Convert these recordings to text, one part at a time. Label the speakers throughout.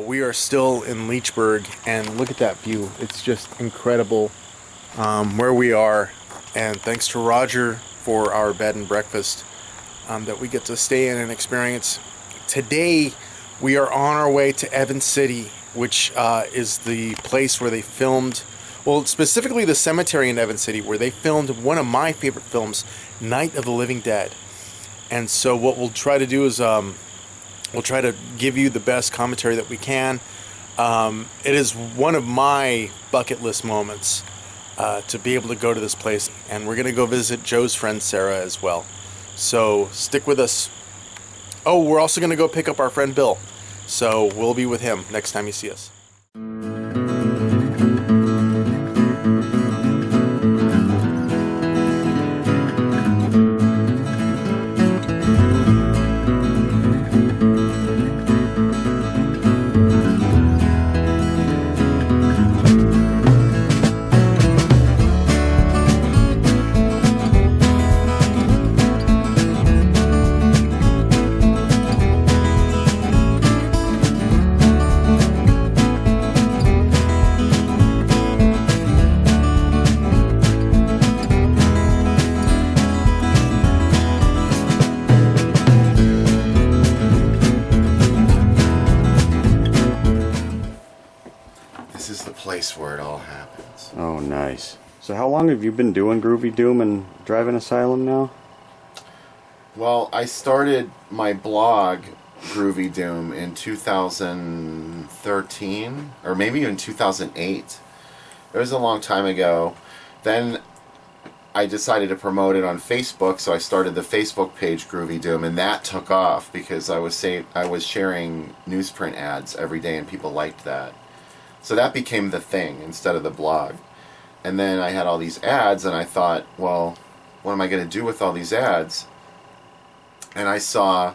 Speaker 1: We are still in Leechburg, and look at that view. It's just incredible where we are. And thanks to Roger for our bed and breakfast that we get to stay in and experience. Today, we are on our way to Evans City, which is the place where they filmed, well, specifically the cemetery in Evans City, where they filmed one of my favorite films, Night of the Living Dead. And so what we'll try to do is we'll try to give you the best commentary that we can. It is one of my bucket list moments to be able to go to this place. And we're going to go visit Joe's friend Sarah as well. So stick with us. Oh, we're also going to go pick up our friend Bill. So we'll be with him next time you see us.
Speaker 2: Place where it all happens.
Speaker 3: Oh, nice. So how long have you been doing Groovy Doom and Drive-In Asylum now?
Speaker 2: Well, I started my blog, Groovy Doom, in 2013, or maybe in 2008. It was a long time ago. Then I decided to promote it on Facebook, so I started the Facebook page Groovy Doom, and that took off because I was sharing newsprint ads every day, and people liked that. So that became the thing instead of the blog. And then I had all these ads, and I thought, well, what am I going to do with all these ads? And I saw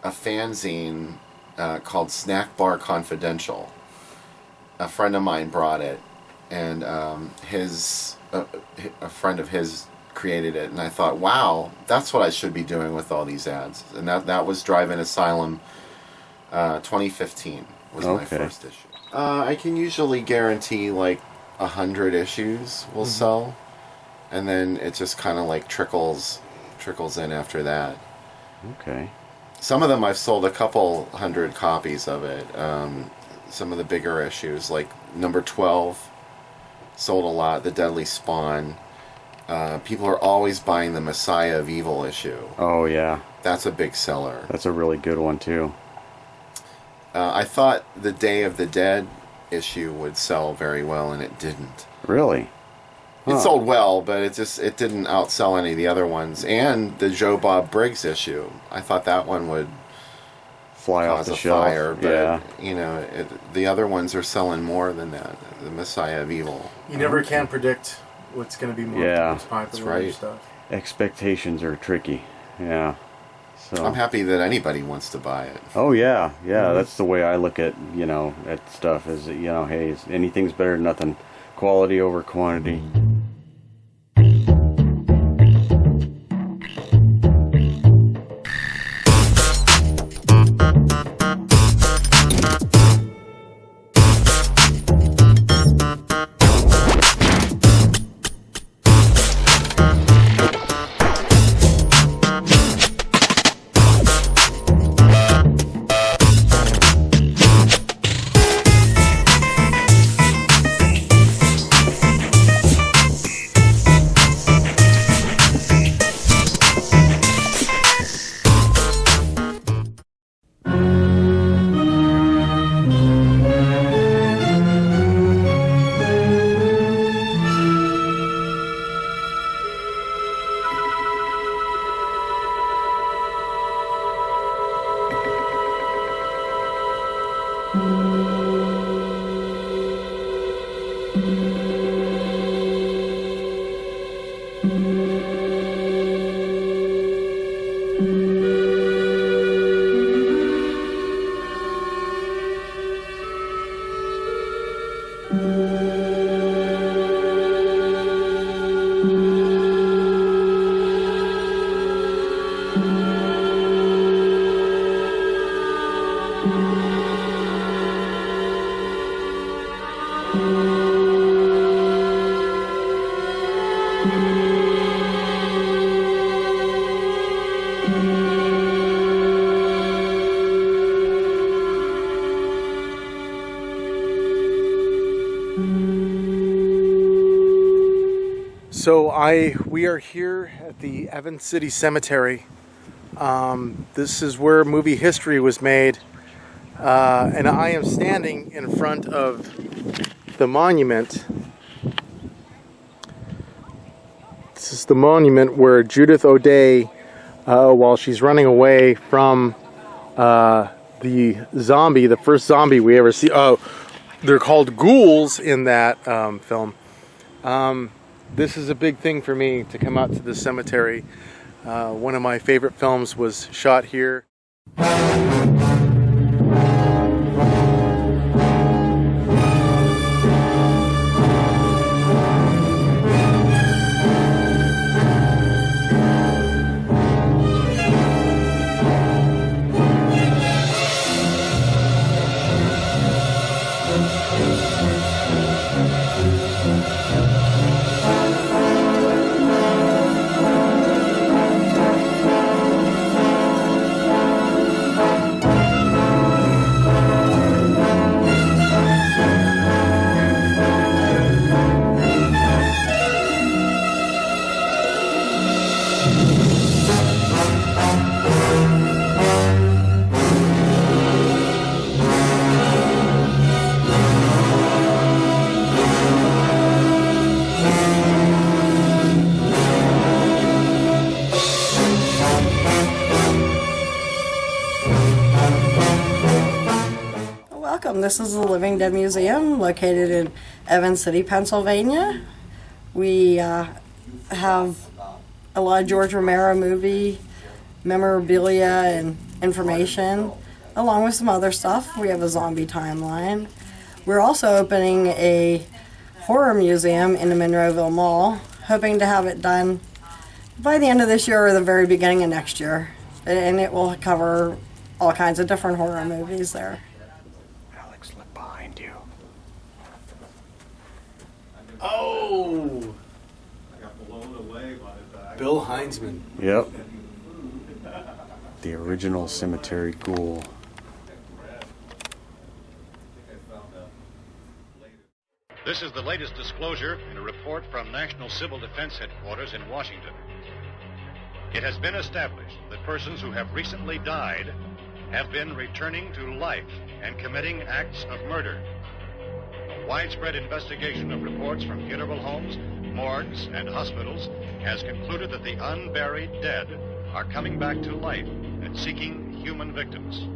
Speaker 2: a fanzine called Snack Bar Confidential. A friend of mine brought it, and a friend of his created it. And I thought, wow, that's what I should be doing with all these ads. And that was Drive-In Asylum 2015 was my first issue. I can usually guarantee like 100 issues will sell, and then it just kind of like trickles in after that.
Speaker 3: Okay.
Speaker 2: Some of them I've sold a couple hundred copies of it. Some of the bigger issues, like number 12, sold a lot. The Deadly Spawn. People are always buying the Messiah of Evil issue.
Speaker 3: Oh yeah.
Speaker 2: That's a big seller.
Speaker 3: That's a really good one too.
Speaker 2: I thought the Day of the Dead issue would sell very well, and it didn't.
Speaker 3: Really?
Speaker 2: Huh. It sold well, but it didn't outsell any of the other ones. And the Joe Bob Briggs issue, I thought that one would
Speaker 3: fly off the shelf.
Speaker 2: Fire, but you know, the other ones are selling more than that. The Messiah of Evil.
Speaker 1: You never can predict what's going to be most popular.
Speaker 2: That's right.
Speaker 1: Stuff.
Speaker 3: Expectations are tricky. Yeah. So
Speaker 2: I'm happy that anybody wants to buy it.
Speaker 3: Oh yeah, that's the way I look at at stuff. Is hey, anything's better than nothing. Quality over quantity.
Speaker 1: So we are here at the Evans City Cemetery. This is where movie history was made, and I am standing in front of the monument. This is the monument where Judith O'Dea, while she's running away from the zombie, the first zombie we ever see. Oh, they're called Ghouls in that film. This is a big thing for me to come out to the cemetery. One of my favorite films was shot here. This is the Living Dead Museum located in Evans City, Pennsylvania. We have a lot of George Romero movie memorabilia and information, along with some other stuff. We have a zombie timeline. We're also opening a horror museum in the Monroeville Mall, hoping to have it done by the end of this year or the very beginning of next year. And it will cover all kinds of different horror movies there. Oh!
Speaker 4: I got blown away by the
Speaker 1: Bill Heinzman.
Speaker 3: Yep. The original cemetery ghoul.
Speaker 5: This is the latest disclosure in a report from National Civil Defense Headquarters in Washington. It has been established that persons who have recently died have been returning to life and committing acts of murder. A widespread investigation of reports from funeral homes, morgues, and hospitals has concluded that the unburied dead are coming back to life and seeking human victims.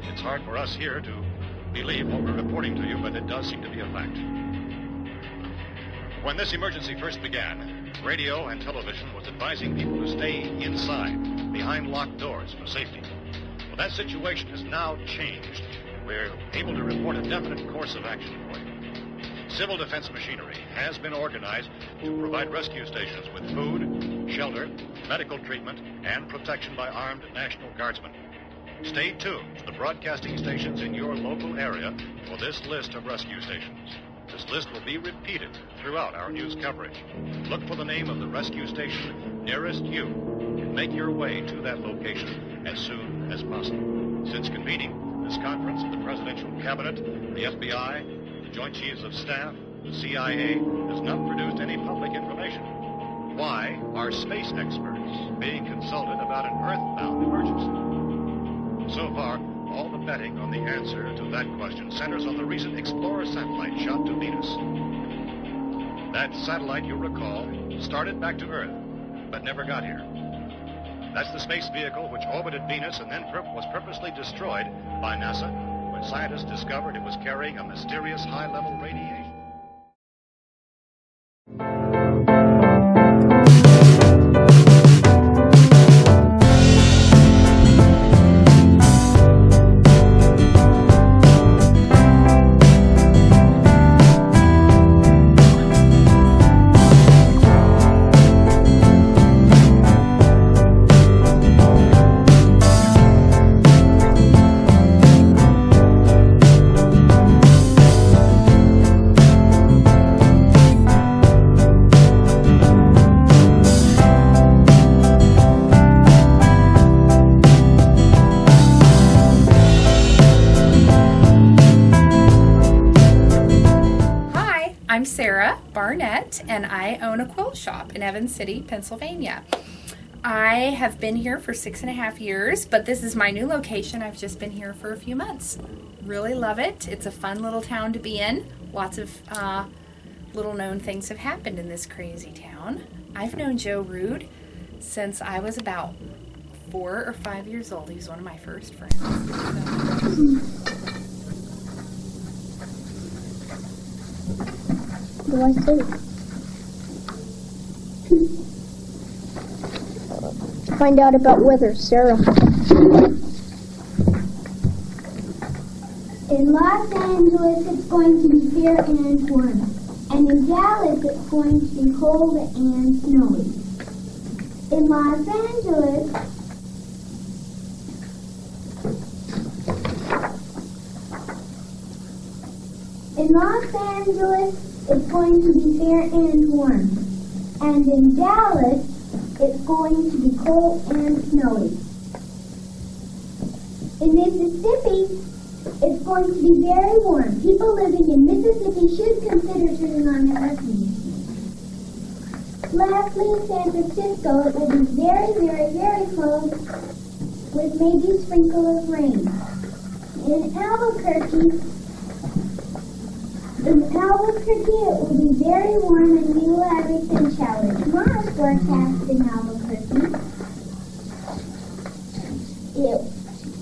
Speaker 5: It's hard for us here to believe what we're reporting to you, but it does seem to be a fact. When this emergency first began, radio and television was advising people to stay inside, behind locked doors for safety. Well, that situation has now changed. We're able to report a definite course of action for you. Civil defense machinery has been organized to provide rescue stations with food, shelter, medical treatment, and protection by armed National Guardsmen. Stay tuned to the broadcasting stations in your local area for this list of rescue stations. This list will be repeated throughout our news coverage. Look for the name of the rescue station nearest you and make your way to that location as soon as possible. Since convening this conference, the Presidential Cabinet, the FBI, the Joint Chiefs of Staff, the CIA has not produced any public information. Why are space experts being consulted about an earthbound emergency? So far, all the betting on the answer to that question centers on the recent Explorer satellite shot to Venus. That satellite, you'll recall, started back to Earth, but never got here. That's the space vehicle which orbited Venus and then was purposely destroyed by NASA when scientists discovered it was carrying a mysterious high-level radiation.
Speaker 6: Sarah Barnett, and I own a quilt shop in Evans City, Pennsylvania. I have been here for 6.5 years, but this is my new location. I've just been here for a few months. Really love it. It's a fun little town to be in. Lots of little known things have happened in this crazy town. I've known Joe Rude since I was about 4 or 5 years old. He was one of my first friends.
Speaker 7: What do I say? Find out about weather, Sarah.
Speaker 8: In Los Angeles, it's going to be fair and warm. And in Dallas, it's going to be cold and snowy. In Los Angeles, it's going to be fair and warm. And in Dallas, it's going to be cold and snowy. In Mississippi, it's going to be very warm. People living in Mississippi should consider turning on their air conditioning. Lastly, in San Francisco, it will be very, very, very cold with maybe a sprinkle of rain. In Albuquerque, it will be very warm and we will have a sun shower. Tomorrow's forecast in Albuquerque,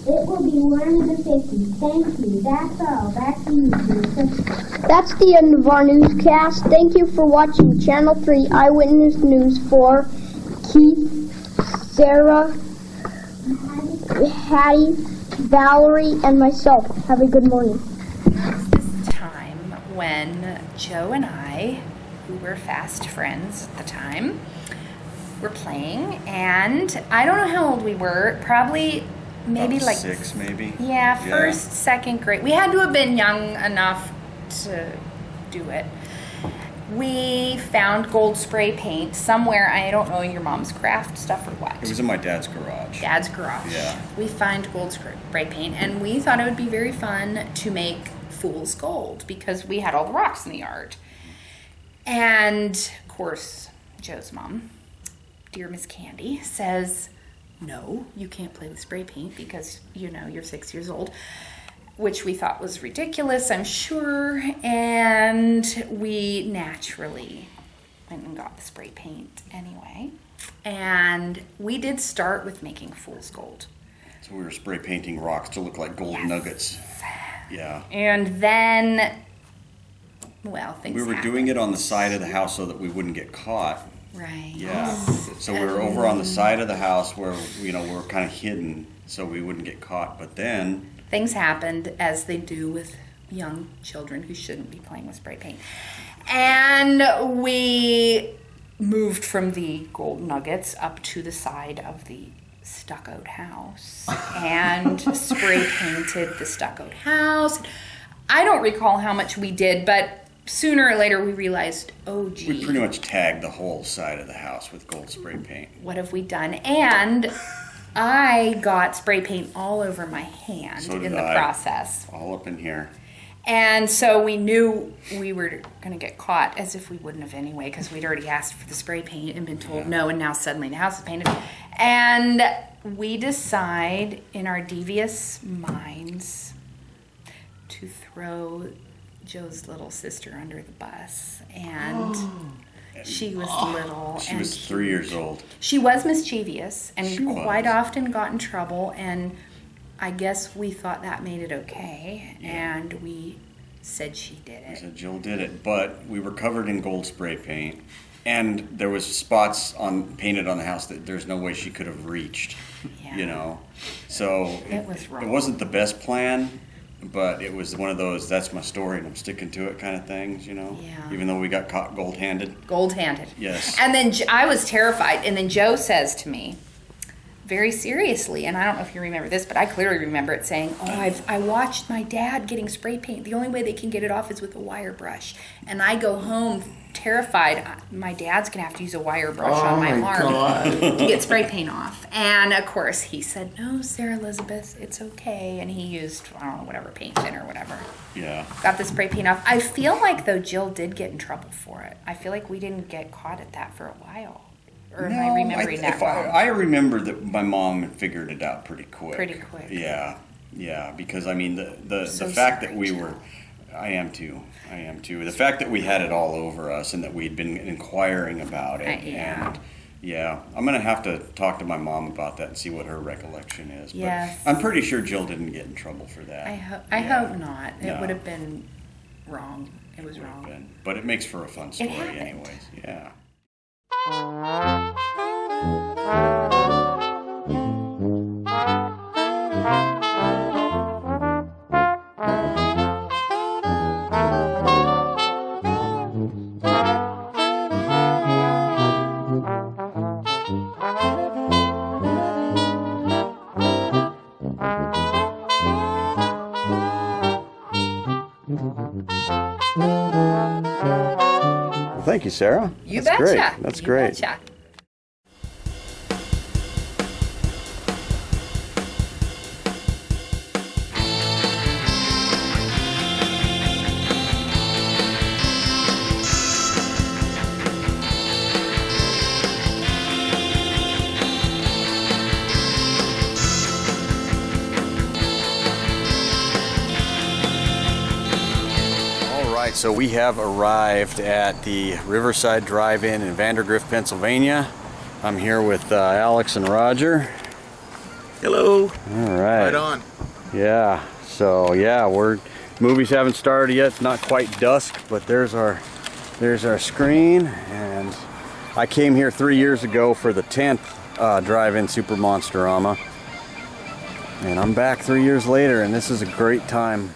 Speaker 8: it will be warm in the 50s. Thank you. That's all. Back to you, Teresa.
Speaker 7: That's the end of our newscast. Thank you for watching Channel 3 Eyewitness News for Keith, Sarah, Hattie, Valerie, and myself. Have a good morning.
Speaker 6: This time when Joe and I, who were fast friends at the time, were playing, and I don't know how old we were, probably maybe
Speaker 3: About
Speaker 6: like
Speaker 3: 6, maybe.
Speaker 6: Yeah, first, second grade. We had to have been young enough to do it. We found gold spray paint somewhere. I don't know, your mom's craft stuff or what.
Speaker 3: It was in my dad's garage.
Speaker 6: Dad's garage.
Speaker 3: Yeah.
Speaker 6: We find gold spray paint, and we thought it would be very fun to make fool's gold because we had all the rocks in the yard. And of course, Joe's mom, dear Miss Candy, says, no, you can't play with spray paint because, you know, you're 6 years old, which we thought was ridiculous, I'm sure. And we naturally went and got the spray paint anyway. And we did start with making fool's gold.
Speaker 3: So we were spray painting rocks to look like gold nuggets. Yeah.
Speaker 6: And then, well, things
Speaker 3: We were
Speaker 6: happened.
Speaker 3: doing it on the side of the house so that we wouldn't get caught.
Speaker 6: Right.
Speaker 3: Yeah. So we were over on the side of the house where, you know, we were kind of hidden so we wouldn't get caught. But then
Speaker 6: Things happened as they do with young children who shouldn't be playing with spray paint. And we moved from the gold nuggets up to the side of the stuccoed house and spray painted the stuccoed house. I don't recall how much we did, but sooner or later we realized, oh gee.
Speaker 3: we pretty much tagged the whole side of the house with gold spray paint.
Speaker 6: What have we done? And I got spray paint all over my hand
Speaker 3: So did
Speaker 6: in the
Speaker 3: I.
Speaker 6: process.
Speaker 3: All up in here.
Speaker 6: And so we knew we were going to get caught, as if we wouldn't have anyway, because we'd already asked for the spray paint and been told no, and now suddenly the house is painted. And we decide in our devious minds to throw Joe's little sister under the bus. And she was little.
Speaker 3: She
Speaker 6: and
Speaker 3: was 3 years old.
Speaker 6: She was mischievous and
Speaker 3: She was.
Speaker 6: quite often got in trouble, and I guess we thought that made it okay, and we said she did
Speaker 3: I
Speaker 6: it.
Speaker 3: said Jill did it, but we were covered in gold spray paint, and there was spots painted on the house that there's no way she could have reached.
Speaker 6: Yeah.
Speaker 3: You know, so
Speaker 6: It was wrong.
Speaker 3: It wasn't the best plan, but it was one of those "that's my story and I'm sticking to it" kind of things. You know,
Speaker 6: Yeah.
Speaker 3: even though we got caught gold-handed.
Speaker 6: Gold-handed.
Speaker 3: Yes.
Speaker 6: And then I was terrified, and then Joe says to me, very seriously. And I don't know if you remember this, but I clearly remember it saying, I watched my dad getting spray paint. The only way they can get it off is with a wire brush. And I go home terrified. My dad's going to have to use a wire brush on my arm to get spray paint off. And of course he said, no, Sarah Elizabeth, it's okay. And he used, I don't know, whatever paint thinner or whatever.
Speaker 3: Yeah.
Speaker 6: Got the spray paint off. I feel like, though, Jill did get in trouble for it. I feel like we didn't get caught at that for a while. Or am I remembering that wrong?
Speaker 3: I remember that my mom figured it out pretty quick.
Speaker 6: Pretty quick.
Speaker 3: Yeah, because I mean the
Speaker 6: So
Speaker 3: fact that
Speaker 6: sorry,
Speaker 3: we
Speaker 6: Jill.
Speaker 3: were, I am too. The fact that we had it all over us and that we'd been inquiring about it,
Speaker 6: Yeah.
Speaker 3: and yeah, I'm gonna have to talk to my mom about that and see what her recollection is. But
Speaker 6: Yes.
Speaker 3: I'm pretty sure Jill didn't get in trouble for that.
Speaker 6: I hope not. It
Speaker 3: No.
Speaker 6: would have been wrong. It was
Speaker 3: Would have
Speaker 6: wrong.
Speaker 3: been. But it makes for a fun story
Speaker 6: happened.
Speaker 3: anyways. Yeah. Thank you, Sarah.
Speaker 6: You
Speaker 3: That's
Speaker 6: betcha.
Speaker 3: great. That's
Speaker 6: You
Speaker 3: great.
Speaker 6: betcha.
Speaker 3: All right, so we have arrived at the Riverside Drive-In in Vandergrift, Pennsylvania. I'm here with Alex and Roger.
Speaker 1: Hello.
Speaker 3: All right.
Speaker 1: Right on.
Speaker 3: Yeah. So yeah, movies haven't started yet. It's not quite dusk, but there's our screen, and I came here 3 years ago for the 10th Drive-In Super Monsterama, and I'm back 3 years later, and this is a great time.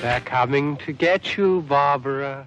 Speaker 9: They're coming to get you, Barbara.